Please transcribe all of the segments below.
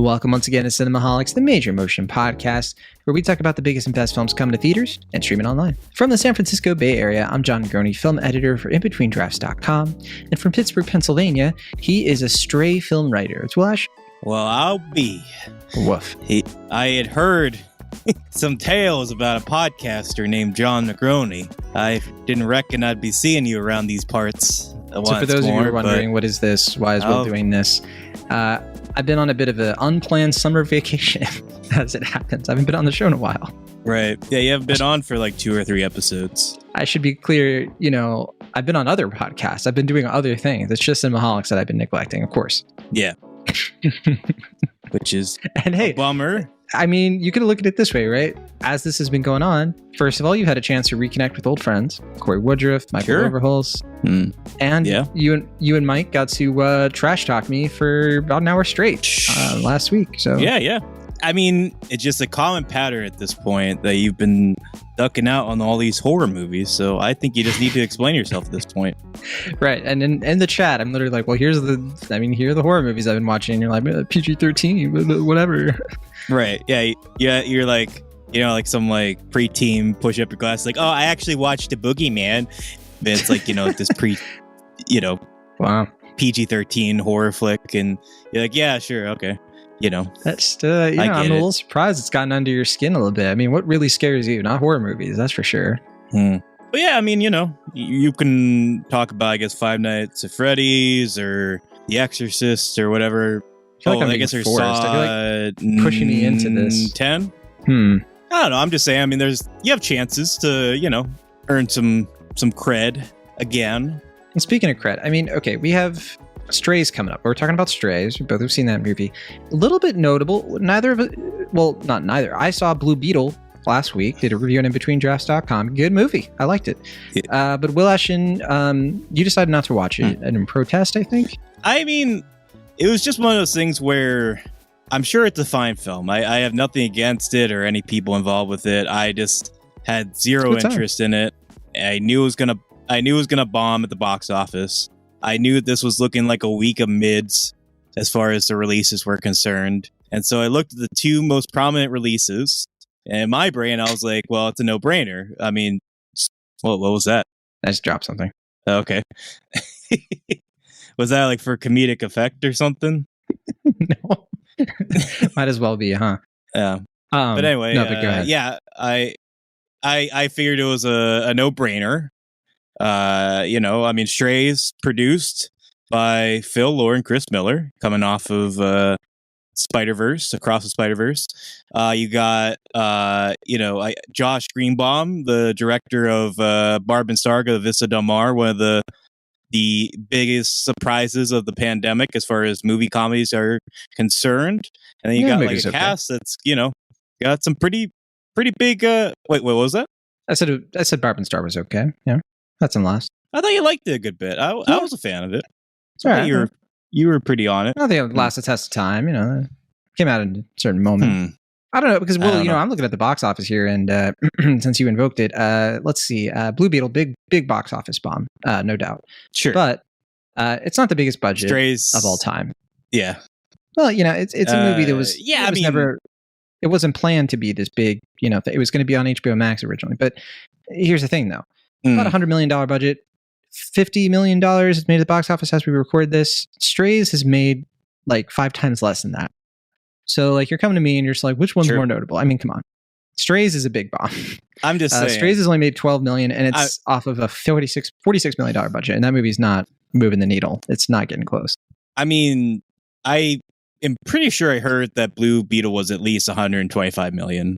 Welcome once again to Cinemaholics, the major motion podcast, where we talk about the biggest and best films coming to theaters and streaming online. From the San Francisco Bay Area, I'm John Groney, film editor for InBetweenDrafts.com, and from Pittsburgh, Pennsylvania, he is a stray film writer. It's Wash. Well, I'll be. Woof. I had heard some tales about a podcaster named John Negroni. I didn't reckon I'd be seeing you around these parts. So for those of you who are wondering, what is this? Why is Will doing this? I've been on a bit of an unplanned summer vacation, as it happens. I haven't been on the show in a while. Right. Yeah, you haven't been on for like 2 or 3 episodes. I should be clear, I've been on other podcasts. I've been doing other things. It's just Cinemaholics that I've been neglecting, of course. Yeah. Which is a bummer. I mean, you could look at it this way, right? As this has been going on, first of all, you've had a chance to reconnect with old friends, Corey Woodruff, Michael Overholtz, and you and Mike got to trash talk me for about an hour straight last week. So yeah. I mean, it's just a common pattern at this point that you've been ducking out on all these horror movies. So I think you just need to explain yourself at this point. Right. And in the chat, I'm literally like, well, here are the horror movies I've been watching. And you're like, PG-13, whatever. Right. Yeah. You're like, like some like preteen push up your glass. Like, oh, I actually watched The Boogeyman. But it's like, this wow, PG-13 horror flick. And you're like, yeah, sure. Okay. That's I'm a little surprised it's gotten under your skin a little bit. I mean, what really scares you? Not horror movies, that's for sure. But yeah, I mean, you can talk about, I guess, Five Nights at Freddy's or The Exorcist or whatever. I guess there's forced. I feel like pushing me into this. 10? I don't know. I'm just saying. I mean, you have chances to, earn some cred again. And speaking of cred, I mean, okay, we have Strays coming up. We're talking about Strays. We both have seen that movie. A little bit notable. Not neither. I saw Blue Beetle last week. Did a review on InBetweenDrafts.com. Good movie. I liked it. Yeah. But Will Ashton, you decided not to watch it in protest, I think. I mean, it was just one of those things where I'm sure it's a fine film. I have nothing against it or any people involved with it. I just had zero interest in it. I knew it was gonna bomb at the box office. I knew this was looking like a week of mids as far as the releases were concerned. And so I looked at the 2 most prominent releases. And in my brain, I was like, well, it's a no-brainer. I mean, what was that? I just dropped something. Okay. Was that like for comedic effect or something? No. Might as well be, huh? Yeah. But anyway, go ahead. Yeah, I figured it was a no-brainer. I mean, Strays produced by Phil Lord and Chris Miller, coming off of Spider-Verse, Across the Spider-Verse. You got Josh Greenbaum, the director of Barb and Star, the Vista Del Mar, one of the biggest surprises of the pandemic as far as movie comedies are concerned. And then you got like a cast that's got some pretty big. Wait, what was that? I said Barb and Star was okay. Yeah. That's in last. I thought you liked it a good bit. I was a fan of it. So right, you were pretty on it. I think it lasted the test of time. Came out in a certain moment. I don't know because I'm looking at the box office here, and since you invoked it, let's see. Blue Beetle, big box office bomb, no doubt. Sure, but it's not the biggest budget Strays of all time. Yeah. Well, it's a movie that was it wasn't planned to be this big. It was going to be on HBO Max originally, but here's the thing, though. About $100 million budget, $50 million has made at the box office as we record this. Strays has made like 5 times less than that. So like you're coming to me and you're just like, which one's more notable? I mean, come on. Strays is a big bomb. I'm just saying. Strays has only made $12 million and it's off of a $46 million budget. And that movie's not moving the needle. It's not getting close. I mean, I am pretty sure I heard that Blue Beetle was at least $125 million.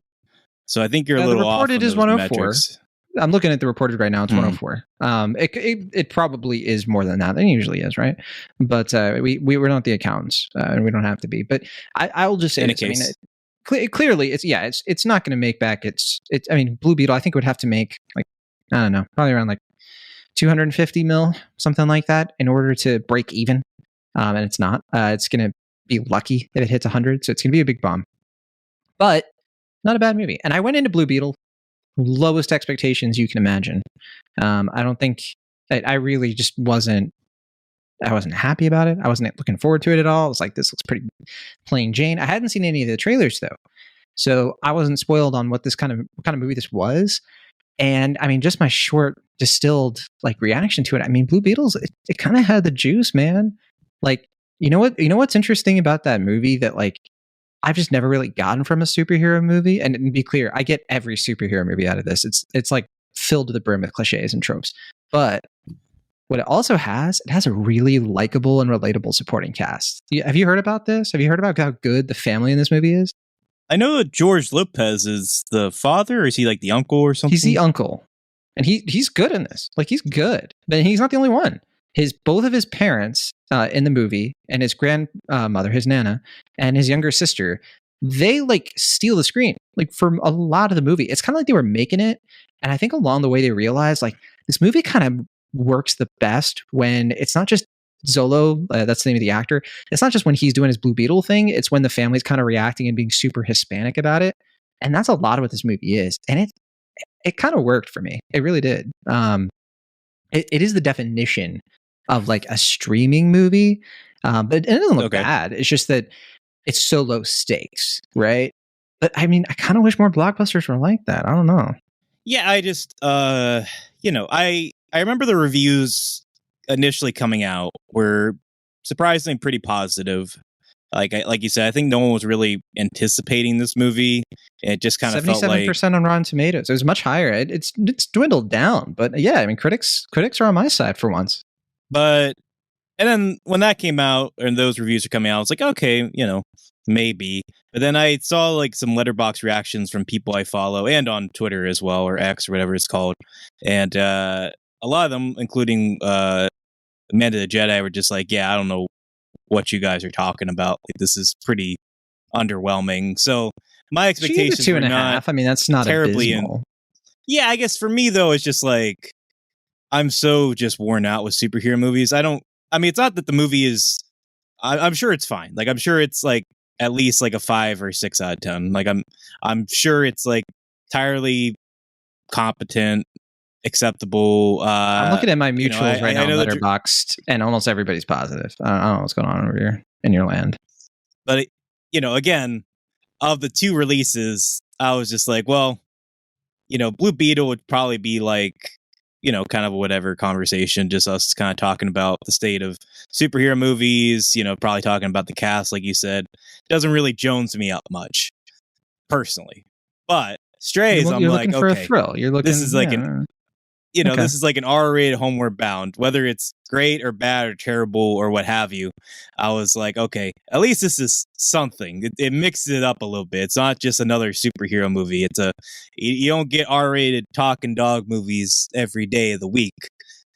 So I think you're a little off. The reported is 104. Metrics. I'm looking at the reported right now. It's 104. It probably is more than that. It usually is, right? But we're not the accountants, and we don't have to be. But I will just say, clearly, it's not going to make back its. I mean, Blue Beetle, I think would have to make like I don't know, probably around like 250 mil, something like that, in order to break even. And it's not. It's going to be lucky if it hits 100, so it's going to be a big bomb. But not a bad movie. And I went into Blue Beetle. Lowest expectations you can imagine. I don't think I really just wasn't I wasn't happy about it. I wasn't looking forward to it at all. I was like, this looks pretty plain Jane. I hadn't seen any of the trailers though, so I wasn't spoiled on what kind of movie this was. And I mean, just my short distilled like reaction to it. I mean, Blue Beetles, it kind of had the juice, man. Like, you know what's interesting about that movie that like I've just never really gotten from a superhero movie. And to be clear, I get every superhero movie out of this. It's like filled to the brim with cliches and tropes. But what it also has, it has a really likable and relatable supporting cast. Have you heard about this? Have you heard about how good the family in this movie is? I know that George Lopez is the father, or is he like the uncle or something? He's the uncle. And he's good in this. Like, he's good. But he's not the only one. Both of his parents in the movie, and his grandmother, his Nana, and his younger sister, they like steal the screen like for a lot of the movie. It's kind of like they were making it. And I think along the way they realized like this movie kind of works the best when it's not just Zolo, that's the name of the actor. It's not just when he's doing his Blue Beetle thing. It's when the family's kind of reacting and being super Hispanic about it. And that's a lot of what this movie is. And it kind of worked for me. It really did. It is the definition of like a streaming movie. But it doesn't look bad. It's just that it's so low stakes, right? But I mean, I kind of wish more blockbusters were like that. I don't know. Yeah, I just, I remember the reviews initially coming out were surprisingly pretty positive. Like you said, I think no one was really anticipating this movie. It just kind of felt like 77% on Rotten Tomatoes. It was much higher. It's dwindled down, but yeah, I mean, critics are on my side for once. But and then when that came out and those reviews are coming out, I was like, okay, maybe. But then I saw like some Letterboxd reactions from people I follow and on Twitter as well, or X or whatever it's called, and a lot of them, including Amanda the Jedi, were just like, yeah, I don't know what you guys are talking about. Like, this is pretty underwhelming. So my expectations were 2.5. I mean, that's not terribly abysmal. Yeah, I guess for me though, it's just like I'm so just worn out with superhero movies. I mean, it's not that the movie is. I'm sure it's fine. Like, I'm sure it's like at least like a 5 or 6 out of 10. Like, I'm sure it's like entirely competent, acceptable. I'm looking at my mutuals right now on Letterboxd, and almost everybody's positive. I don't know what's going on over here in your land. But again, of the two releases, I was just like, well, Blue Beetle would probably be like, kind of whatever conversation, just us kind of talking about the state of superhero movies, probably talking about the cast, like you said. Doesn't really Jones me up much, personally. But Strays, I'm like, looking for a thrill. You're looking. This is like this is like an R-rated Homeward Bound. Whether it's great or bad or terrible or what have you, I was like, okay, at least this is something. It mixes it up a little bit. It's not just another superhero movie. You don't get R-rated talking dog movies every day of the week.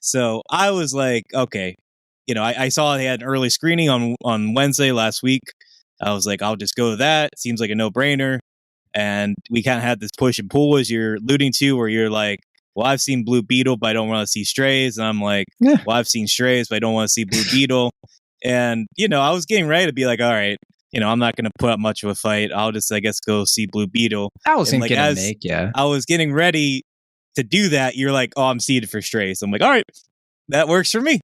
So I was like, okay, I saw they had an early screening on Wednesday last week. I was like, I'll just go to that. It seems like a no-brainer. And we kind of had this push and pull, as you're alluding to, where you're like, well, I've seen Blue Beetle, but I don't want to see Strays. And I'm like, well, I've seen Strays, but I don't want to see Blue Beetle. And, I was getting ready to be like, all right, I'm not going to put up much of a fight. I'll just, I guess, go see Blue Beetle. I was I was getting ready to do that. You're like, oh, I'm seated for Strays. I'm like, all right, that works for me.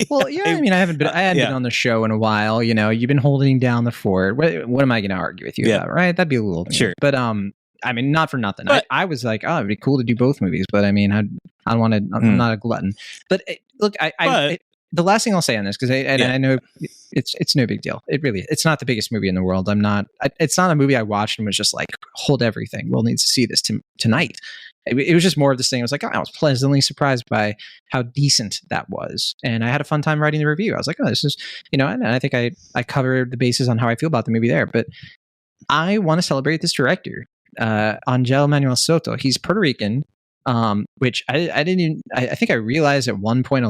Well, yeah, I mean, I hadn't been on the show in a while. You've been holding down the fort. What am I going to argue with you about, right? That'd be a little sure. But I mean, not for nothing. But I was like, oh, it'd be cool to do both movies. But I mean, I want to. I'm not a glutton. But look, the last thing I'll say on this, because I know it's no big deal. It's not the biggest movie in the world. It's not a movie I watched and was just like, hold everything. Will needs to see this tonight. It was just more of this thing. I was like, I was pleasantly surprised by how decent that was. And I had a fun time writing the review. I was like, oh, this is, and I think I covered the bases on how I feel about the movie there. But I want to celebrate this director, Angel Manuel Soto. He's Puerto Rican, which I think I realized at one point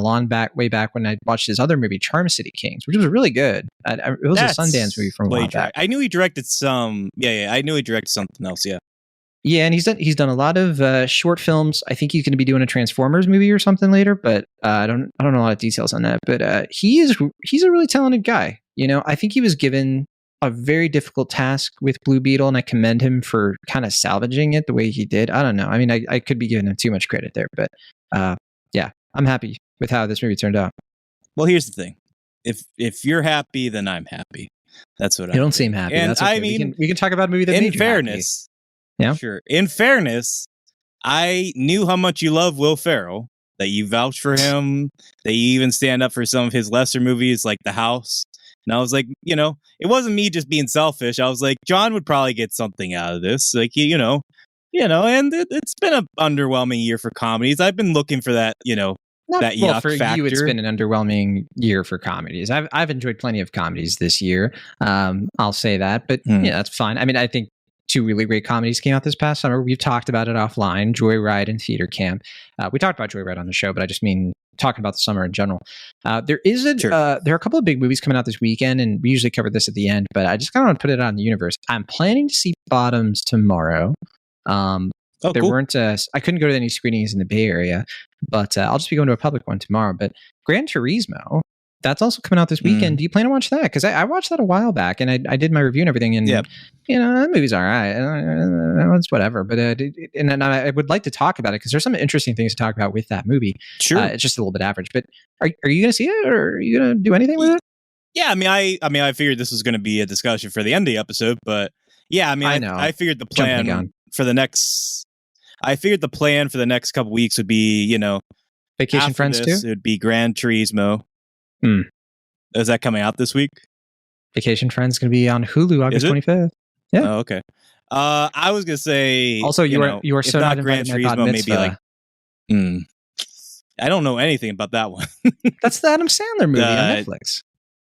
way back when I watched his other movie, Charm City Kings, which was really good. It was a Sundance movie from a while back. I knew he directed some. Yeah. I knew he directed something else. Yeah. Yeah, and he's done a lot of short films. I think he's going to be doing a Transformers movie or something later, but I don't know a lot of details on that. But he's a really talented guy. I think he was given a very difficult task with Blue Beetle, and I commend him for kind of salvaging it the way he did. I don't know. I mean, I could be giving him too much credit there, but yeah, I'm happy with how this movie turned out. Well, here's the thing. if you're happy, then I'm happy. That's what you don't seem happy. And that's okay. I mean, we can talk about a movie that made you fairness, happy. Yeah, sure. In fairness, I knew how much you love Will Ferrell, that you vouch for him, that you even stand up for some of his lesser movies like The House. And I was like, it wasn't me just being selfish. I was like, John would probably get something out of this. Like, and it's been an underwhelming year for comedies. I've been looking for that, that yuck for factor. You, it's been an underwhelming year for comedies. I've enjoyed plenty of comedies this year. I'll say that, but yeah, that's fine. I mean, I think 2 really great comedies came out this past summer. We've talked about it offline, Joyride and Theater Camp. We talked about Joyride on the show, but I just mean talking about the summer in general. There are a couple of big movies coming out this weekend, and we usually cover this at the end, but I just kind of want to put it out in the universe. I'm planning to see Bottoms tomorrow. There cool. weren't I couldn't go to any screenings in the Bay Area, but I'll just be going to a public one tomorrow. But Gran Turismo, that's also coming out this weekend. Do you plan to watch that? Because I watched that a while back, and I did my review and everything, and that movie's all right. It's whatever. But I would like to talk about it because there's some interesting things to talk about with that movie. Sure, it's just a little bit average. But are you going to see it, or are you going to do anything with it? Yeah, I figured this was going to be a discussion for the end of the episode, but yeah, I figured the plan for the next. I figured the plan for the next couple weeks would be, Vacation Friends too. It would be Gran Turismo. Is that coming out this week? Vacation Friends going to be on Hulu August 25th. Yeah. Oh, okay. I was going to say also you are so not Gran Turismo, maybe like. I don't know anything about that one. That's the Adam Sandler movie on Netflix.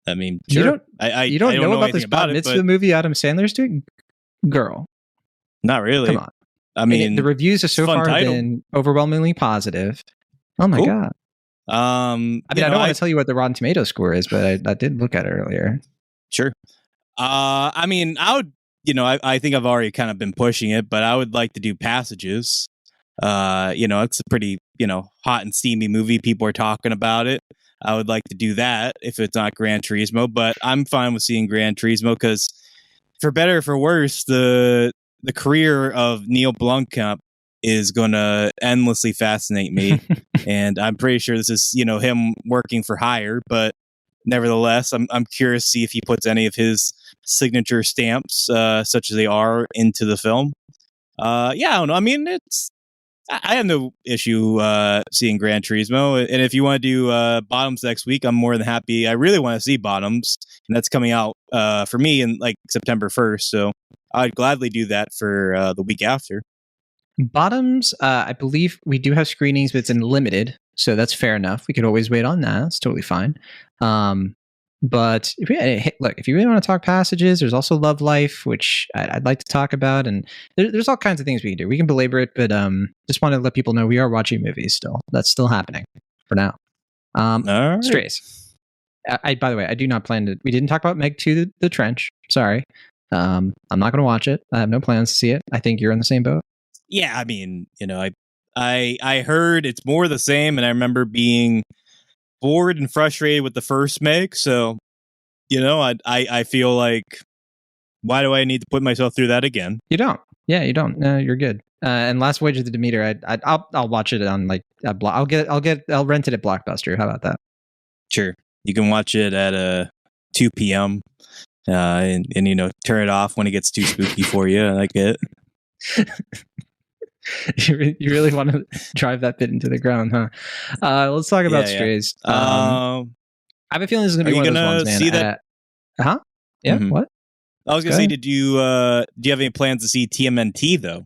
I mean, sure. You don't know about this Bat Mitzvah movie Adam Sandler's doing? Girl. Not really. Come on. I mean, the reviews have so far been overwhelmingly positive. Oh my God. I don't want to tell you what the Rotten Tomato score is, but I did look at it earlier. Sure. I would, I think I've already kind of been pushing it, but I would like to do Passages. It's a pretty, hot and steamy movie. People are talking about it. I would like to do that if it's not Gran Turismo, but I'm fine with seeing Gran Turismo because for better or for worse, the career of Neil Blomkamp is going to endlessly fascinate me. And I'm pretty sure this is, him working for hire, but nevertheless, I'm curious to see if he puts any of his signature stamps, such as they are, into the film. I don't know. I mean, I have no issue seeing Gran Turismo. And if you want to do Bottoms next week, I'm more than happy. I really want to see Bottoms, and that's coming out for me in like September 1st. So I'd gladly do that for the week after. Bottoms, I believe we do have screenings, but it's in limited, so that's fair enough. We could always wait on that. It's totally fine. But if you really want to talk Passages, there's also Love Life, which I'd like to talk about, and there's all kinds of things we can do. We can belabor it, but just want to let people know we are watching movies still. That's still happening for now. Right. Strays. By the way, I do not plan to. We didn't talk about Meg 2: The Trench. Sorry. I'm not going to watch it. I have no plans to see it. I think you're in the same boat. Yeah, I mean, I heard it's more the same, and I remember being bored and frustrated with the first Meg. So, I feel like, why do I need to put myself through that again? You don't. Yeah, you don't. No, you're good. And Last Voyage of the Demeter, I'll watch it on like I'll rent it at Blockbuster. How about that? Sure. You can watch it at 2 p.m. And turn it off when it gets too spooky for you. I like it. You really want to drive that bit into the ground, huh? Let's talk about Strays. I have a feeling this is going to be one of those ones, man. See that? Yeah. Mm-hmm. What? I was going to say, do you have any plans to see TMNT though?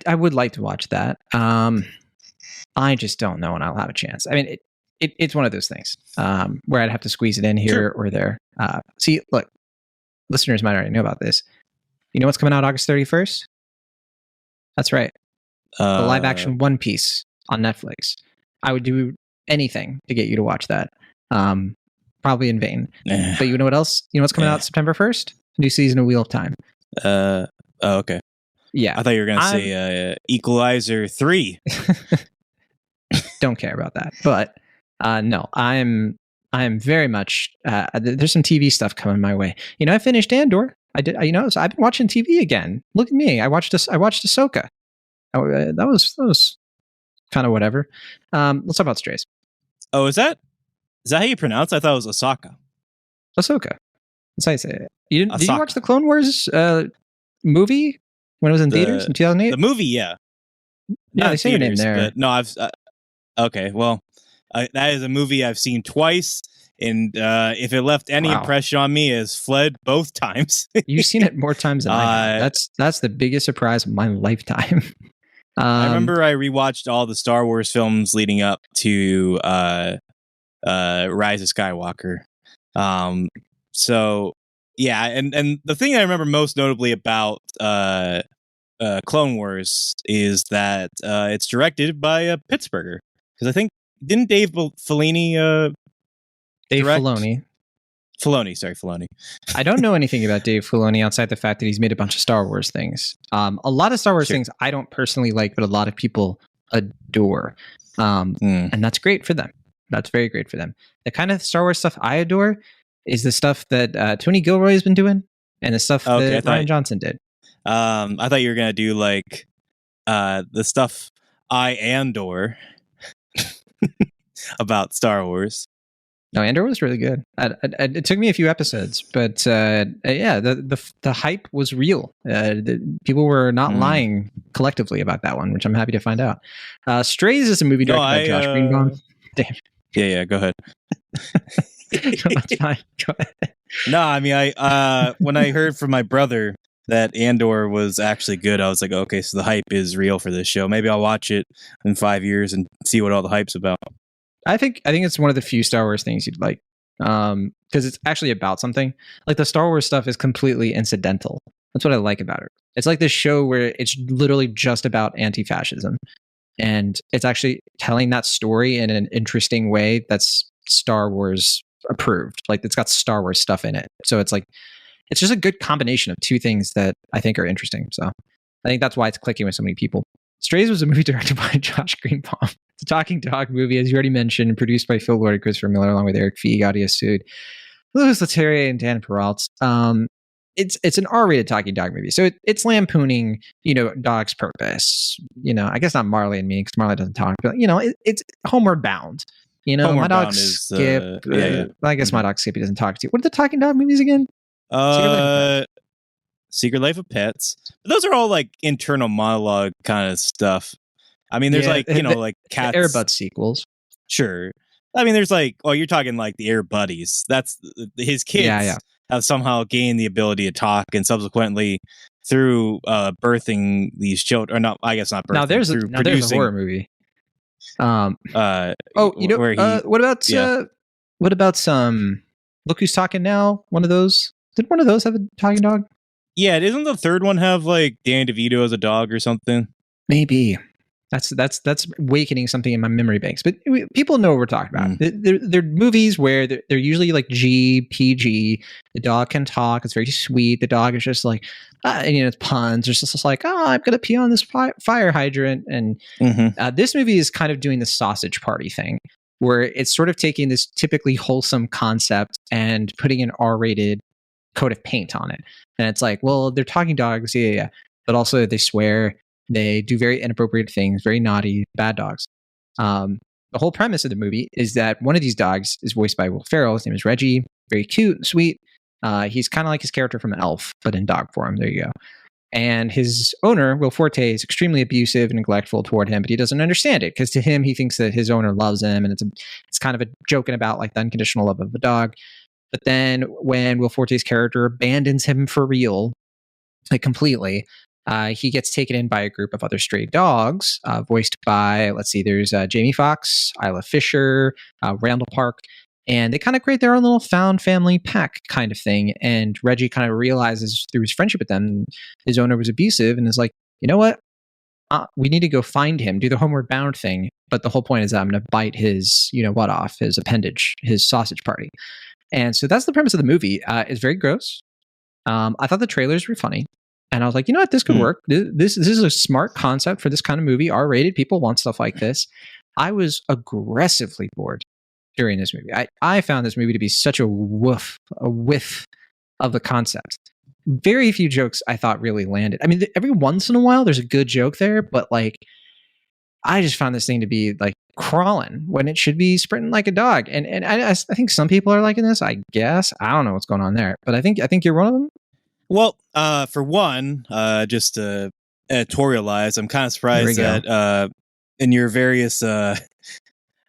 I would like to watch that. I just don't know when I'll have a chance. I mean, it's one of those things where I'd have to squeeze it in here or there. See, look, listeners might already know about this. You know what's coming out August 31st? That's right. The live action One Piece on Netflix. I would do anything to get you to watch that. Probably in vain. But you know what else? You know what's coming out September 1st? New season of Wheel of Time. Okay. Yeah. I thought you were going to say Equalizer 3. Don't care about that. But no, I am very much there's some TV stuff coming my way. I finished Andor. I did. So I've been watching TV again. Look at me. I watched Ahsoka. That was kind of whatever. Let's talk about Strays. Oh, is that Is that how you pronounce it? I thought it was Ahsoka. Ahsoka. That's how you say it. Did you watch the Clone Wars movie when it was in theaters in 2008? The movie, yeah. Yeah, they say your name there. No, I've... okay, well, that is a movie I've seen twice, and if it left any impression on me, it's fled both times. You've seen it more times than I have. That's the biggest surprise of my lifetime. I remember I rewatched all the Star Wars films leading up to Rise of Skywalker. So yeah, and the thing I remember most notably about Clone Wars is that it's directed by Pittsburgher, because I think didn't Dave Filoni Filoni. I don't know anything about Dave Filoni outside the fact that he's made a bunch of Star Wars things. A lot of Star Wars things I don't personally like, but a lot of people adore. And that's great for them. That's very great for them. The kind of Star Wars stuff I adore is the stuff that Tony Gilroy has been doing, and the stuff that Rian Johnson did. I thought you were going to do like the stuff I Andor about Star Wars. No, Andor was really good. It took me a few episodes, but yeah, the hype was real. People were not lying collectively about that one, which I'm happy to find out. Strays is a movie directed by Josh Greenbaum. Damn. Yeah, go ahead. No, that's fine. Go ahead. No, I mean, when I heard from my brother that Andor was actually good, I was like, okay, so the hype is real for this show. Maybe I'll watch it in 5 years and see what all the hype's about. I think it's one of the few Star Wars things you'd like, because it's actually about something. Like the Star Wars stuff is completely incidental. That's what I like about it. It's like this show where it's literally just about anti-fascism, and it's actually telling that story in an interesting way that's Star Wars approved. Like it's got Star Wars stuff in it, so it's like it's just a good combination of two things that I think are interesting. So I think that's why it's clicking with so many people. Strays was a movie directed by Josh Greenbaum. It's a talking dog movie, as you already mentioned, produced by Phil Lord and Christopher Miller, along with Eric Feig, Audio Sud, Louis Leterrier, and Dan Perrault. It's an R-rated talking dog movie, so it's lampooning, dog's purpose. I guess not Marley and Me, because Marley doesn't talk, but it's Homeward Bound. My dog Skip. I guess my dog Skippy doesn't talk to you. What are the talking dog movies again? Secret Life of Pets. But those are all like internal monologue kind of stuff. I mean, there's like Cats. Air Bud sequels. Sure. I mean, there's like, you're talking like the Air Buddies. That's his kids have somehow gained the ability to talk, and subsequently through birthing these children, or not, I guess not birthing. Now there's a horror movie. What about some Look Who's Talking Now? One of those. Did one of those have a talking dog? Yeah, doesn't the third one have like Danny DeVito as a dog or something? Maybe. That's awakening something in my memory banks. But people know what we're talking about. They're movies where they're usually like PG. The dog can talk. It's very sweet. The dog is just like, it's puns. It's just like, I'm going to pee on this fire hydrant. And this movie is kind of doing the sausage party thing, where it's sort of taking this typically wholesome concept and putting an R-rated coat of paint on it. And it's like, well, they're talking dogs, yeah, but also they swear, they do very inappropriate things, very naughty, bad dogs. The whole premise of the movie is that one of these dogs is voiced by Will Ferrell. His name is Reggie, very cute and sweet. He's kind of like his character from Elf, but in dog form. There you go. And his owner, Will Forte, is extremely abusive and neglectful toward him, but he doesn't understand it, because to him, he thinks that his owner loves him, and it's kind of a joking about like the unconditional love of a dog. But then when Will Forte's character abandons him for real, like completely, he gets taken in by a group of other stray dogs, voiced by, there's Jamie Foxx, Isla Fisher, Randall Park, and they kind of create their own little found family pack kind of thing. And Reggie kind of realizes through his friendship with them, his owner was abusive, and is like, you know what? We need to go find him, do the Homeward Bound thing. But the whole point is that I'm going to bite his, off, his appendage, his sausage party. And so that's the premise of the movie. It's very gross. I thought the trailers were funny. And I was like, you know what? This could work. This is a smart concept for this kind of movie. R-rated. People want stuff like this. I was aggressively bored during this movie. I found this movie to be such a whiff of the concept. Very few jokes I thought really landed. I mean, every once in a while there's a good joke there, but like, I just found this thing to be like crawling when it should be sprinting like a dog. And I think some people are liking this. I guess I don't know what's going on there, but I think you're one of them. Well, for one, just to editorialize, I'm kind of surprised that in your various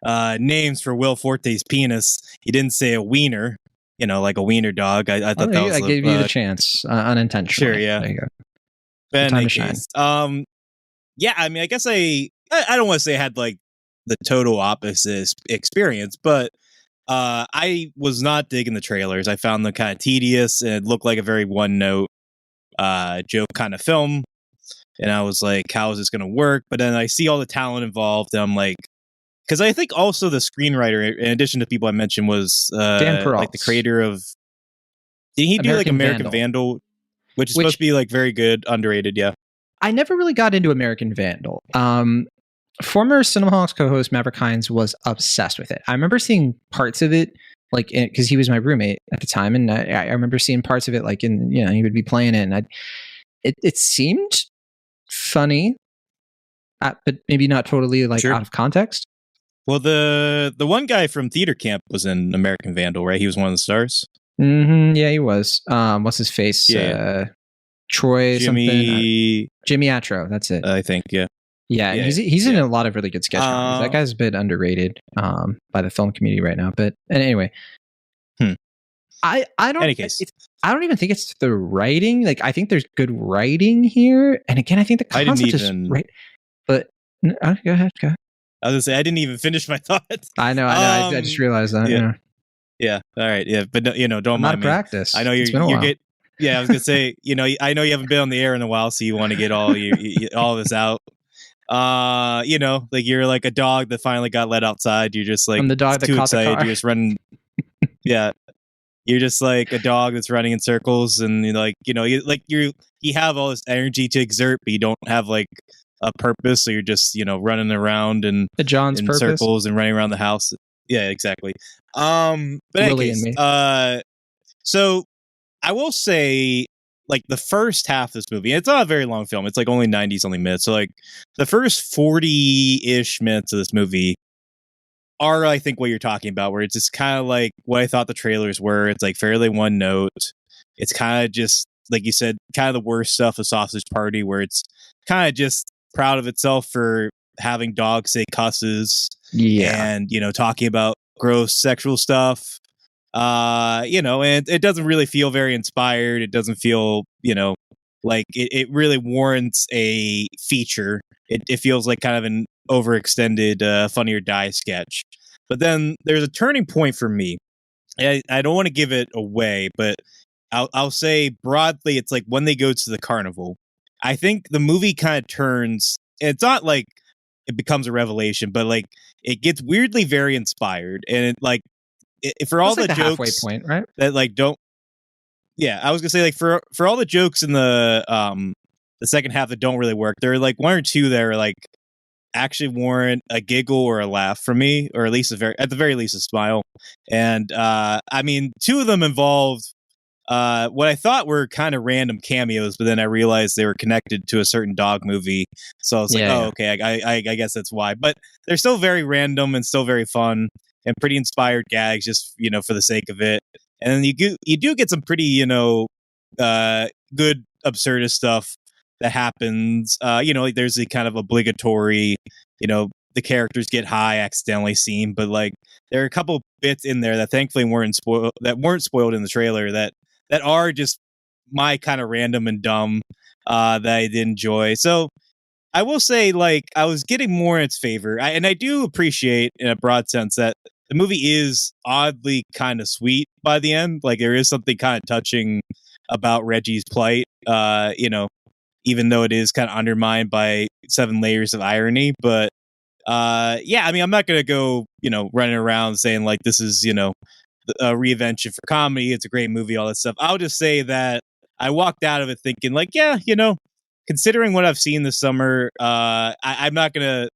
names for Will Forte's penis, you didn't say a wiener. Like a wiener dog. I thought that was. I gave you the chance unintentionally. Sure, yeah. There you go. But in any case, yeah. I mean, I guess I don't want to say I had like the total opposite experience, but I was not digging the trailers. I found them kind of tedious, and it looked like a very one-note joke kind of film. And I was like, how is this going to work? But then I see all the talent involved, and I'm like, because I think also the screenwriter, in addition to people I mentioned, was Dan Perrault, like the creator of. Did he do like American Vandal, which is supposed to be like very good, underrated? Yeah, I never really got into American Vandal. Former Cinemaholics co-host Maverick Hines was obsessed with it. I remember seeing parts of it, like because he was my roommate at the time, and I remember seeing parts of it, like he would be playing it, and it seemed funny, but maybe not totally like out of context. Well, the one guy from Theater Camp was in American Vandal, right? He was one of the stars. Mm-hmm, yeah, he was. What's his face? Yeah. Troy Jimmy Atro. That's it. I think. Yeah. Yeah, and he's in a lot of really good sketch comedies. That guy's a bit underrated by the film community right now. But anyway, I don't. Any case, I don't even think it's the writing. Like, I think there's good writing here, and again, I think the concept is right. But go ahead. I was gonna say I didn't even finish my thoughts. I know. I just realized that. Yeah. All right. Yeah, but don't mind me. Practice. I know you're get. Yeah, I was gonna say. I know you haven't been on the air in a while, so you want to get all all this out. Like you're like a dog that finally got let outside. You're just like, I'm the dog that too caught excited. the car. You're just running. Yeah, you're just like a dog that's running in circles, and you have all this energy to exert, but you don't have like a purpose. So you're just running around and in circles and running around the house. Yeah, exactly. But anyways, so I will say, like the first half of this movie, it's not a very long film. It's like only 90-something minutes. So like the first 40-ish minutes of this movie are, I think, what you're talking about, where it's just kind of like what I thought the trailers were. It's like fairly one note. It's kind of just, like you said, kind of the worst stuff of Sausage Party, where it's kind of just proud of itself for having dogs say cusses. Yeah. And, talking about gross sexual stuff. And it doesn't really feel very inspired. It doesn't feel, like it really warrants a feature. It feels like kind of an overextended Funny or Die sketch. But then there's a turning point for me. I don't want to give it away, but I'll say broadly, it's like when they go to the carnival. I think the movie kind of turns. It's not like it becomes a revelation, but like it gets weirdly very inspired, and it like. For all the jokes, halfway point, right? That like don't. Yeah, I was gonna say like for all the jokes in the second half that don't really work, there are like one or two that are like actually warrant a giggle or a laugh from me, or at least at the very least a smile. And I mean, two of them involved what I thought were kind of random cameos, but then I realized they were connected to a certain dog movie. So I was like, okay, I guess that's why. But they're still very random and still very fun. And pretty inspired gags, just for the sake of it. And then you do get some pretty good absurdist stuff that happens. Like there's the kind of obligatory, the characters get high accidentally scene, but like there are a couple bits in there that thankfully weren't spoiled in the trailer that are just my kind of random and dumb that I did enjoy. So I will say, like, I was getting more in its favor. And I do appreciate, in a broad sense, that the movie is oddly kind of sweet by the end. Like, there is something kind of touching about Reggie's plight, even though it is kind of undermined by 7 layers of irony. But, I mean, I'm not going to go, running around saying, like, this is, a reinvention for comedy. It's a great movie, all that stuff. I'll just say that I walked out of it thinking, like, considering what I've seen this summer, I'm not gonna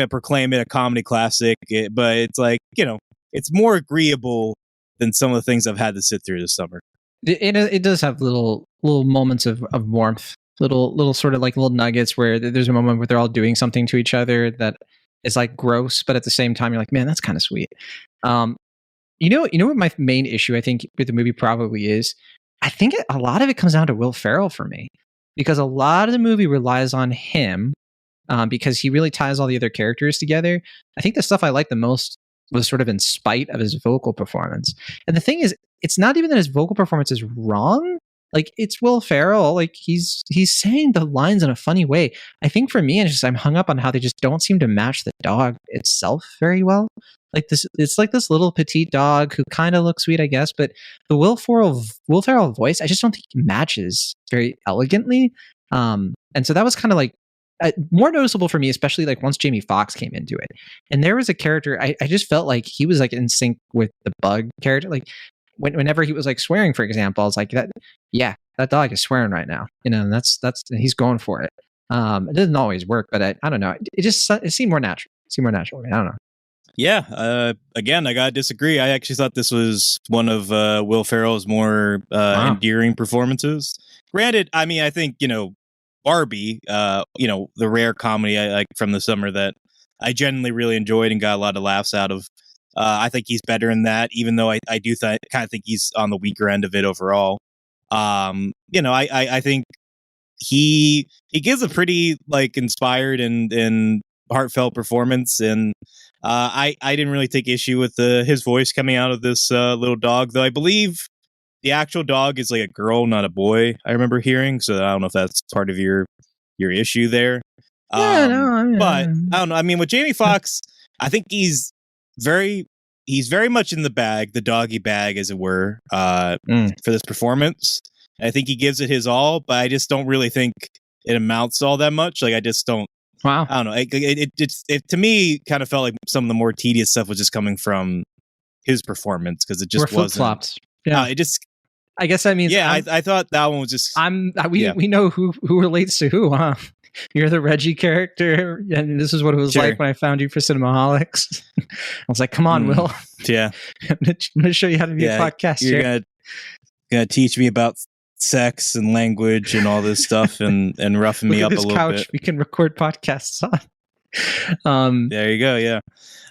proclaim it a comedy classic, but it's like it's more agreeable than some of the things I've had to sit through this summer. It does have little moments of warmth, little sort of like little nuggets where there's a moment where they're all doing something to each other that is like gross, but at the same time, you're like, man, that's kind of sweet. You know what my main issue I think with the movie probably is? I think a lot of it comes down to Will Ferrell for me, because a lot of the movie relies on him, because he really ties all the other characters together. I think the stuff I liked the most was sort of in spite of his vocal performance. And the thing is, it's not even that his vocal performance is wrong. Like, it's Will Ferrell. Like, he's saying the lines in a funny way. I think for me, it's just I'm hung up on how they just don't seem to match the dog itself very well. Like this, it's like this little petite dog who kind of looks sweet, I guess, but the Will Ferrell voice, I just don't think matches very elegantly. And so that was kind of like more noticeable for me, especially like once Jamie Foxx came into it. And there was a character, I just felt like he was like in sync with the Bug character. Like whenever he was like swearing, for example, I was like, that dog is swearing right now, you know, and that's he's going for it. It doesn't always work, but I don't know. It seemed more natural. It seemed more natural. I don't know. Yeah. Again, I gotta disagree. I actually thought this was one of Will Ferrell's more endearing performances. Granted, I mean, I think, you know, Barbie, you know, the rare comedy I like from the summer that I genuinely really enjoyed and got a lot of laughs out of. I think he's better in that, even though I do kind of think he's on the weaker end of it overall. You know, I think he gives a pretty like inspired and heartfelt performance, and I didn't really take issue with his voice coming out of this little dog, though I believe the actual dog is like a girl, not a boy. I remember hearing, so I don't know if that's part of your issue there. Yeah, no, but I don't know. I mean, with Jamie Foxx, I think he's very much in the bag, the doggy bag, as it were, for this performance. And I think he gives it his all, but I just don't really think it amounts to all that much. Like, I just don't. Wow. I don't know. It to me kind of felt like some of the more tedious stuff was just coming from his performance, because it just wasn't. Flip-flops. Yeah. It just. I guess that means. Yeah, I thought that one was just. We know who relates to who, huh? You're the Reggie character, and this is what it was like when I found you for Cinemaholics. I was like, come on, Will. Yeah. I'm going to show you how to be a podcast. You're gonna teach me about sex and language and all this stuff, and roughing me up a little bit. We can record podcasts on. There you go. Yeah.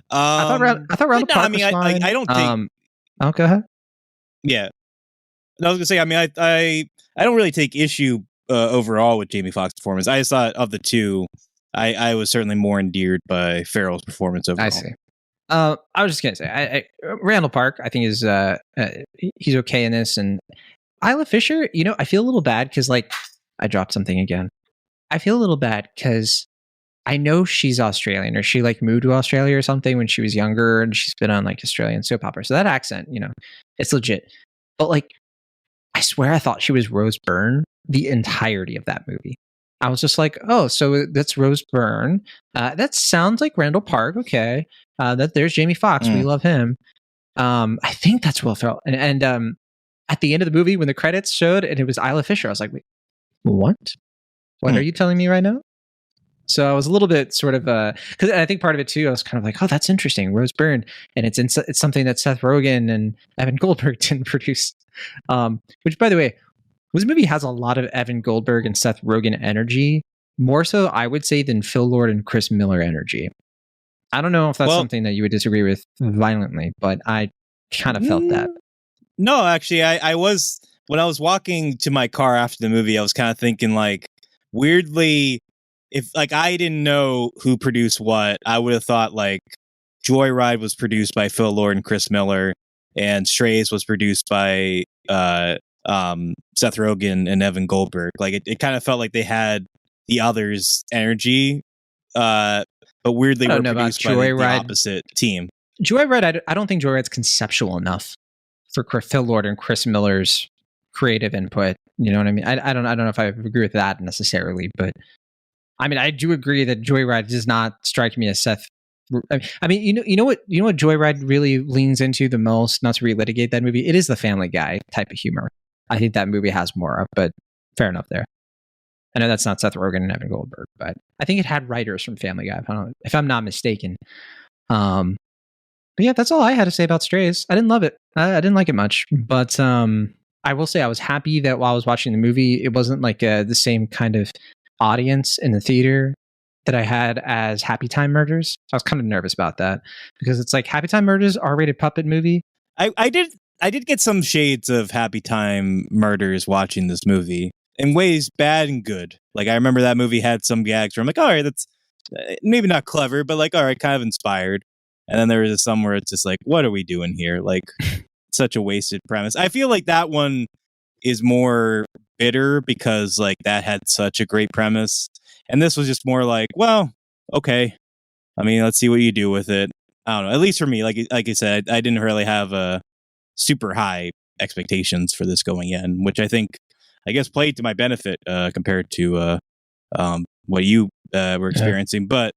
I thought Randall Park was fine. I don't think. Oh, go ahead. Yeah. I was gonna say. I mean, I don't really take issue overall with Jamie Foxx's performance. I just thought of the two, I was certainly more endeared by Ferrell's performance overall. I see. I was just gonna say, Randall Park, I think is he's okay in this, and Isla Fisher, you know, I feel a little bad because, like, I dropped something again. I feel a little bad because I know she's Australian, or she like moved to Australia or something when she was younger, and she's been on like Australian soap opera. So that accent, you know, it's legit. But like, I swear I thought she was Rose Byrne the entirety of that movie. I was just like, oh, so that's Rose Byrne. That sounds like Randall Park. Okay. There's Jamie Foxx. We love him. I think that's Will Ferrell. And at the end of the movie, when the credits showed and it was Isla Fisher, I was like, wait, what? What are you telling me right now? So I was a little bit sort of, because I think part of it too, I was kind of like, oh, that's interesting, Rose Byrne, and it's something that Seth Rogen and Evan Goldberg didn't produce. Which, by the way, this movie has a lot of Evan Goldberg and Seth Rogen energy, more so I would say than Phil Lord and Chris Miller energy. I don't know if that's something that you would disagree with violently, but I kind of felt that. No, actually, I was, when I was walking to my car after the movie, I was kind of thinking, like, weirdly, if like I didn't know who produced what, I would have thought like Joyride was produced by Phil Lord and Chris Miller, and Strays was produced by Seth Rogen and Evan Goldberg. Like it kind of felt like they had the others' energy, but weirdly were produced by the opposite team. Joyride, I don't think Joyride's conceptual enough for Phil Lord and Chris Miller's creative input. You know what I mean? I don't know if I agree with that necessarily, but I mean, I do agree that Joyride does not strike me as Seth. I mean, you know what Joyride really leans into the most, not to relitigate that movie, it is the Family Guy type of humor. I think that movie has more of, but fair enough there. I know that's not Seth Rogen and Evan Goldberg, but I think it had writers from Family Guy, if I'm not mistaken. But yeah, that's all I had to say about Strays. I didn't love it. I didn't like it much, but I will say I was happy that while I was watching the movie, it wasn't like the same kind of audience in the theater that I had as Happy Time Murders. I was kind of nervous about that because it's like Happy Time Murders, R-rated puppet movie. I did get some shades of Happy Time Murders watching this movie in ways bad and good. Like I remember that movie had some gags where I'm like, all right, that's maybe not clever, but like, all right, kind of inspired. And then there was some where it's just like, what are we doing here? Like such a wasted premise. I feel like that one is more bitter because like that had such a great premise. And this was just more like, well, okay. I mean, let's see what you do with it. I don't know. At least for me, like I said, I didn't really have super high expectations for this going in, which I guess played to my benefit compared to what you were experiencing. But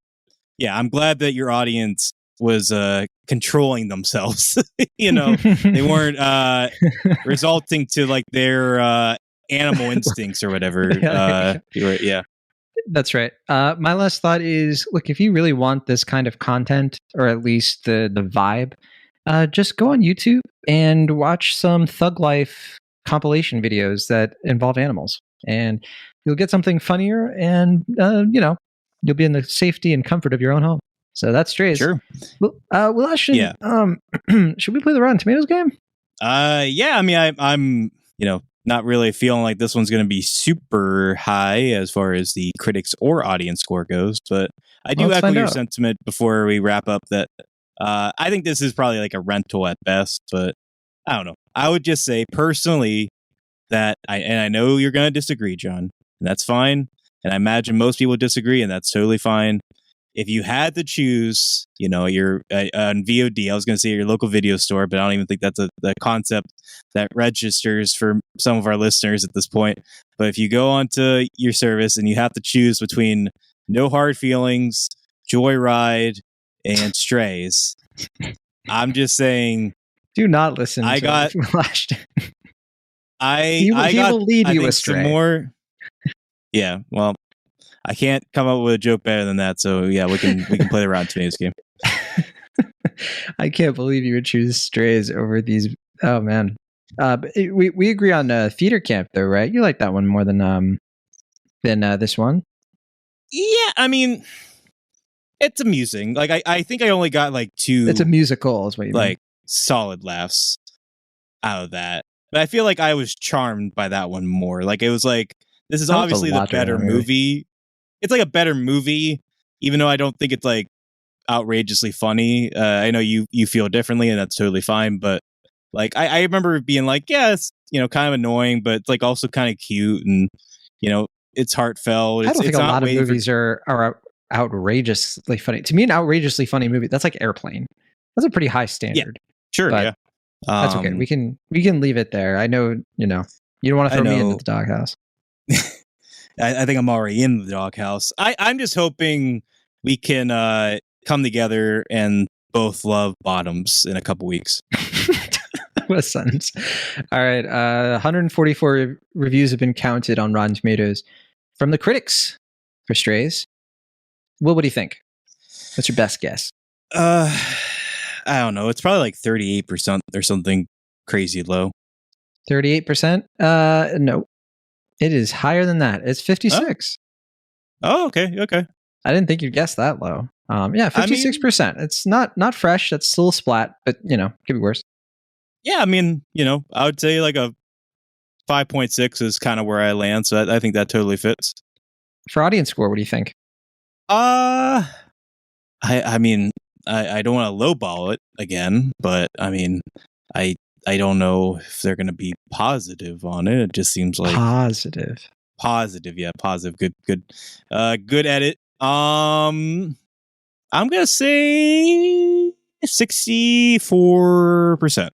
yeah, I'm glad that your audience was controlling themselves. You know, they weren't resulting to like their animal instincts or whatever. Yeah. That's right. My last thought is, look, if you really want this kind of content, or at least the vibe, just go on YouTube and watch some Thug Life compilation videos that involve animals, and you'll get something funnier, and you'll be in the safety and comfort of your own home. So that's Strays. Sure. Well, Ashton, should we play the Rotten Tomatoes game? Yeah. I mean, I'm not really feeling like this one's going to be super high as far as the critics or audience score goes, but I do echo your sentiment before we wrap up that I think this is probably like a rental at best, but I don't know. I would just say personally that I know you're going to disagree, John, and that's fine. And I imagine most people disagree, and that's totally fine. If you had to choose, you're on VOD, I was going to say your local video store, but I don't even think that's the concept that registers for some of our listeners at this point. But if you go onto your service and you have to choose between No Hard Feelings, Joyride, and Strays, I'm just saying, do not listen. I got he will lead you astray. Some more. Yeah, well, I can't come up with a joke better than that. So yeah, we can play the Rotten Tomatoes game. I can't believe you would choose Strays over these. Oh man, but we agree on Theater Camp though, right? You like that one more than this one. Yeah, I mean, it's amusing. Like I think I only got like 2. It's a musical, is what you like mean. Solid laughs out of that. But I feel like I was charmed by that one more. Like it was like, this is obviously the better movie. It's like a better movie, even though I don't think it's like outrageously funny. I know you feel differently, and that's totally fine. But like, I remember being like, yeah, it's kind of annoying, but it's like also kind of cute, and it's heartfelt. I don't think a lot of movies are outrageously funny. To me, an outrageously funny movie, that's like Airplane. That's a pretty high standard. Yeah, sure, yeah. That's okay. We can leave it there. I know you don't want to throw me into the doghouse. I think I'm already in the doghouse. I'm just hoping we can come together and both love Bottoms in a couple weeks. What a sentence. All right. 144 reviews have been counted on Rotten Tomatoes from the critics for Strays. What do you think? What's your best guess? I don't know. It's probably like 38% or something crazy low. 38%? No. It is higher than that. It's 56. Oh, okay. I didn't think you'd guess that low. 56%. It's not fresh. That's still a splat, but could be worse. Yeah, I mean, I would say like a 5.6 is kind of where I land, so I think that totally fits. For audience score, what do you think? I mean, I don't want to lowball it again, but I mean, I don't know if they're going to be positive on it. It just seems like positive. Yeah, positive. Good edit. I'm going to say 64%.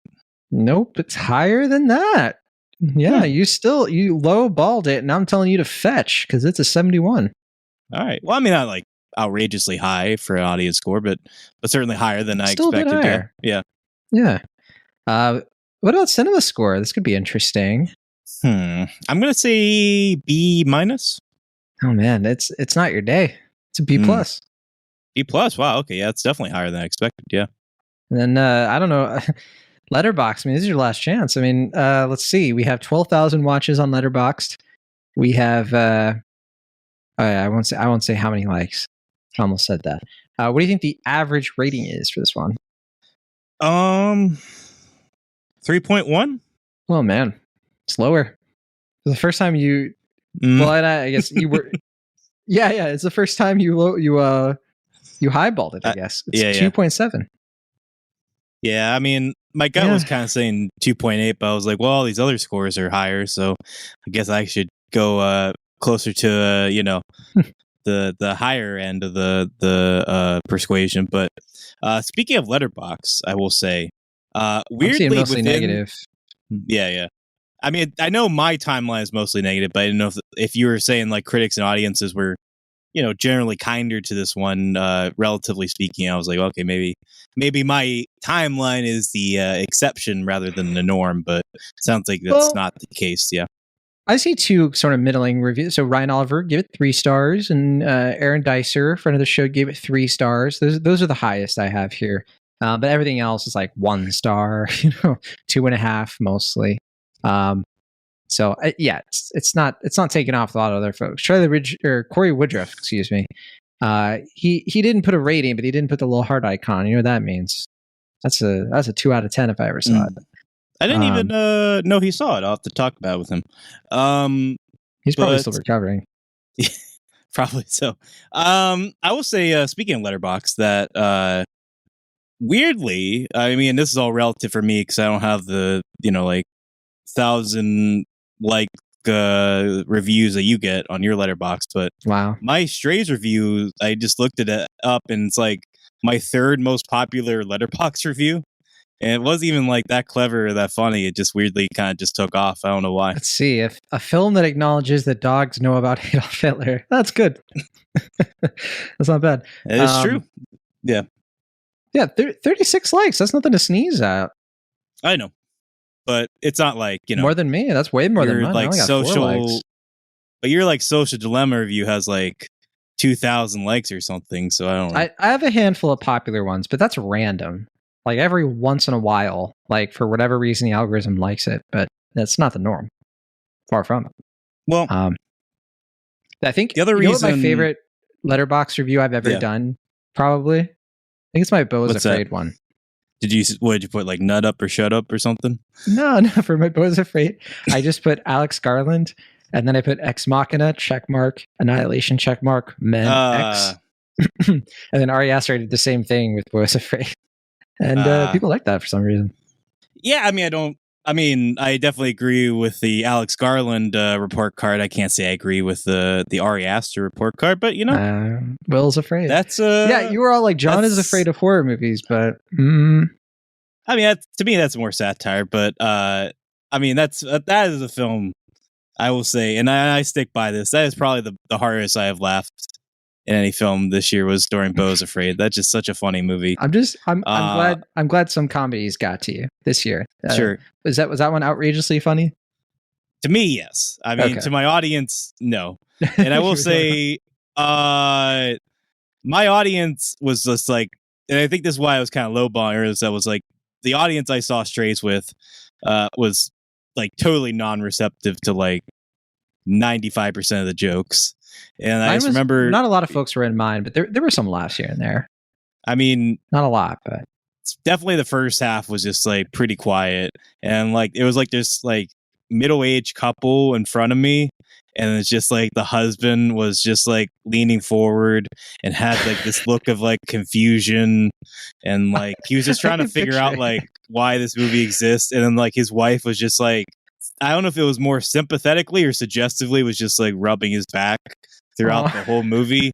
Nope, it's higher than that. Yeah, you lowballed it, and I'm telling you to fetch because it's a 71. All right. Well, I mean, not like outrageously high for an audience score, but certainly higher than I expected. Yeah. What about cinema score? This could be interesting. I'm gonna say B-. Oh man, it's not your day. It's a B+. B+. Wow. Okay. Yeah, it's definitely higher than I expected. Yeah. And then I don't know. Letterboxd. I mean, this is your last chance. I mean, let's see. We have 12,000 watches on Letterboxd. We have. I won't say how many likes. I almost said that. What do you think the average rating is for this one? 3.1. Oh man, it's lower. For the first time you, well, I guess you were. Yeah. It's the first time you highballed it. I guess it's 2.7. Yeah, I mean, my gut was kind of saying 2.8, but I was like, well, all these other scores are higher, so I guess I should go closer to the higher end of the persuasion. But speaking of Letterboxd, I will say, weirdly mostly negative. Yeah. I mean, I know my timeline is mostly negative, but I didn't know if you were saying like critics and audiences were, generally kinder to this one, relatively speaking. I was like, okay, maybe my timeline is the exception rather than the norm, but it sounds like that's not the case. Yeah. I see two sort of middling reviews. So Ryan Oliver gave it 3 stars, and Aaron Dicer, friend of the show, gave it 3 stars. Those are the highest I have here. But everything else is like 1 star, 2.5 mostly. So it's not taking off a lot of other folks. Corey Woodruff, excuse me. He didn't put a rating, but he didn't put the little heart icon. You know what that means? That's a 2 out of 10 if I ever saw it. I didn't even know he saw it. I'll have to talk about it with him. He's probably still recovering. Probably so. I will say, speaking of Letterboxd, that weirdly, I mean, this is all relative for me because I don't have the 1,000 reviews that you get on your Letterboxd, but wow, my Strays review, I just looked it up and it's like my 3rd most popular Letterboxd review, and it wasn't even like that clever or that funny. It just weirdly kind of just took off. I don't know why. Let's see, if a film that acknowledges that dogs know about Adolf Hitler, that's good. That's not bad. It is true. Yeah 36 likes, that's nothing to sneeze at. I know, but it's not like more than me. That's way more than mine. Like social, but your like Social Dilemma review has like 2,000 likes or something. So I don't know. I have a handful of popular ones, but that's random. Like every once in a while, like for whatever reason, the algorithm likes it, but that's not the norm. Far from it. Well, I think the other reason, my favorite Letterboxd review I've ever done, probably, I think it's my Beau's Afraid one. Did you put like nut up or shut up or something? No, for my Beau's Afraid, I just put Alex Garland, and then I put Ex Machina checkmark, Annihilation checkmark, Men X, and then Ari Aster did the same thing with Beau's Afraid, and people like that for some reason. Yeah, I mean, I definitely agree with the Alex Garland report card. I can't say I agree with the Ari Aster report card, but Will's afraid. That's you were all like, John is afraid of horror movies, but I mean, to me, that's more satire. But I mean, that is a film, I will say, and I stick by this. That is probably the hardest I have laughed in any film this year was during Beau's Afraid. That's just such a funny movie. I'm glad some comedies got to you this year. Sure. Was that one outrageously funny? To me, yes. I mean, to my audience, no. And I will say, my audience was just like, and I think this is why I was kind of lowballing, is that was like the audience I saw Strays with was like totally non-receptive to like 95% of the jokes. And I just remember not a lot of folks were in mine, but there were some laughs here and there. I mean, not a lot, but definitely the first half was just like pretty quiet, and like it was like this like middle-aged couple in front of me, and it's just like the husband was just like leaning forward and had like this look of like confusion, and like he was just trying to figure out like why this movie exists, and then like his wife was just like, I don't know if it was more sympathetically or suggestively, was just like rubbing his back throughout the whole movie.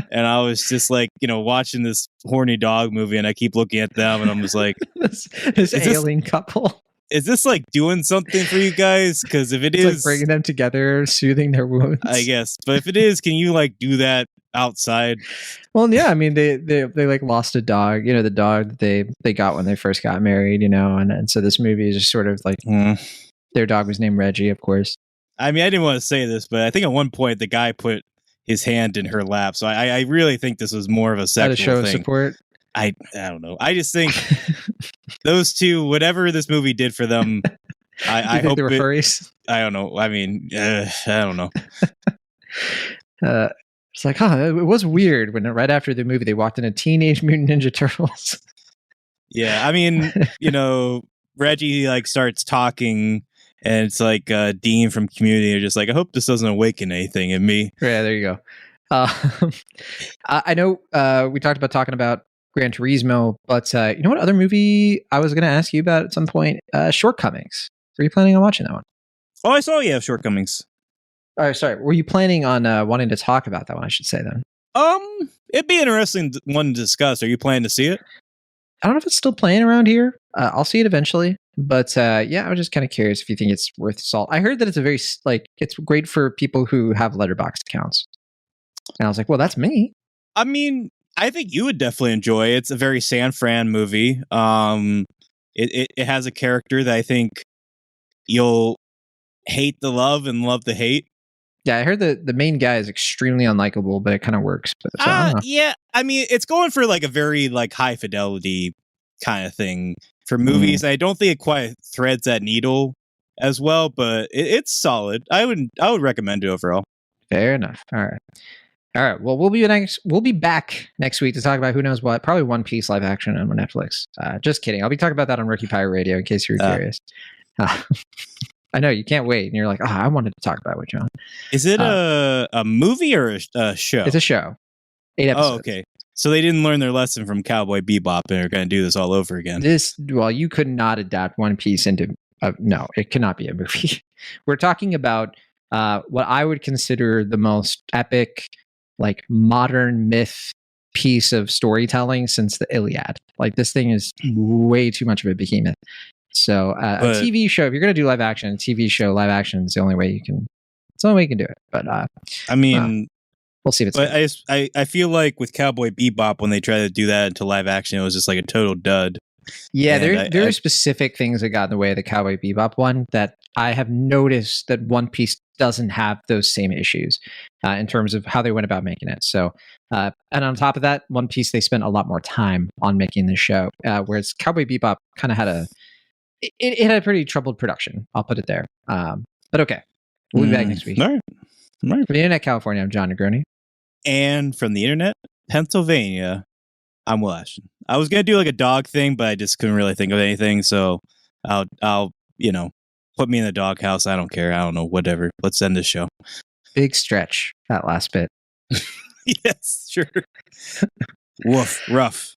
And I was just like, watching this horny dog movie, and I keep looking at them, and I'm just like, this ailing couple. Is this like doing something for you guys? Because if it's like bringing them together, soothing their wounds, I guess. But if it is, can you like do that outside? Well, yeah. I mean, they like lost a dog. The dog that they got when they first got married. And so this movie is just sort of like their dog was named Reggie, of course. I mean, I didn't want to say this, but I think at one point the guy put his hand in her lap. So I really think this was more of a sexual show thing. Of support. I don't know. I just think those two, whatever this movie did for them, I hope they were furries. I don't know. I mean, I don't know. It's like, it was weird when right after the movie they walked into Teenage Mutant Ninja Turtles. Yeah, I mean, Reggie like starts talking, and it's like Dean from Community are just like, I hope this doesn't awaken anything in me. Yeah, there you go. I know we talked about talking about Gran Turismo, but you know what other movie I was going to ask you about at some point? Shortcomings. Were you planning on watching that one? Oh, I saw you have Shortcomings. Oh, sorry. Were you planning on wanting to talk about that one? I should say then. It'd be an interesting one to discuss. Are you planning to see it? I don't know if it's still playing around here. I'll see it eventually, but yeah, I was just kind of curious if you think it's worth salt. I heard that it's it's great for people who have Letterboxd accounts, and I was like, well, that's me. I mean, I think you would definitely enjoy it. It's a very San Fran movie. It has a character that I think you'll hate the love and love the hate. Yeah, I heard the main guy is extremely unlikable, but it kind of works. But yeah, I mean, it's going for like a very like high fidelity kind of thing for movies. I don't think it quite threads that needle as well, but it's solid. I would recommend it overall. Fair enough. All right. Well, we'll be back next week to talk about who knows what. Probably One Piece live action on Netflix. Just kidding. I'll be talking about that on Rookie Pirate Radio in case you're curious. I know you can't wait, and you're like, I wanted to talk about it with John. Is it a movie or a show? It's a show. 8 episodes. Oh, okay. So they didn't learn their lesson from Cowboy Bebop and are going to do this all over again. You could not adapt One Piece into no, it cannot be a movie. We're talking about what I would consider the most epic, like modern myth piece of storytelling since the Iliad. Like this thing is way too much of a behemoth. So a TV show, if you're going to do live action, a TV show, live action is the only way you can. It's the only way you can do it. But I mean, we'll see if it's. But I feel like with Cowboy Bebop, when they tried to do that into live action, it was just like a total dud. Yeah, there are specific things that got in the way of the Cowboy Bebop one that I have noticed that One Piece doesn't have those same issues in terms of how they went about making it. So, and on top of that, One Piece, they spent a lot more time on making the show, whereas Cowboy Bebop kind of had it had a pretty troubled production. I'll put it there. But okay, we'll be back next week. All right. From the Internet, California, I'm John Negroni. And from the Internet, Pennsylvania, I'm Will Ashton. I was going to do like a dog thing, but I just couldn't really think of anything. So I'll put me in the doghouse. I don't care. I don't know. Whatever. Let's end this show. Big stretch, that last bit. Yes, sure. Woof. Rough.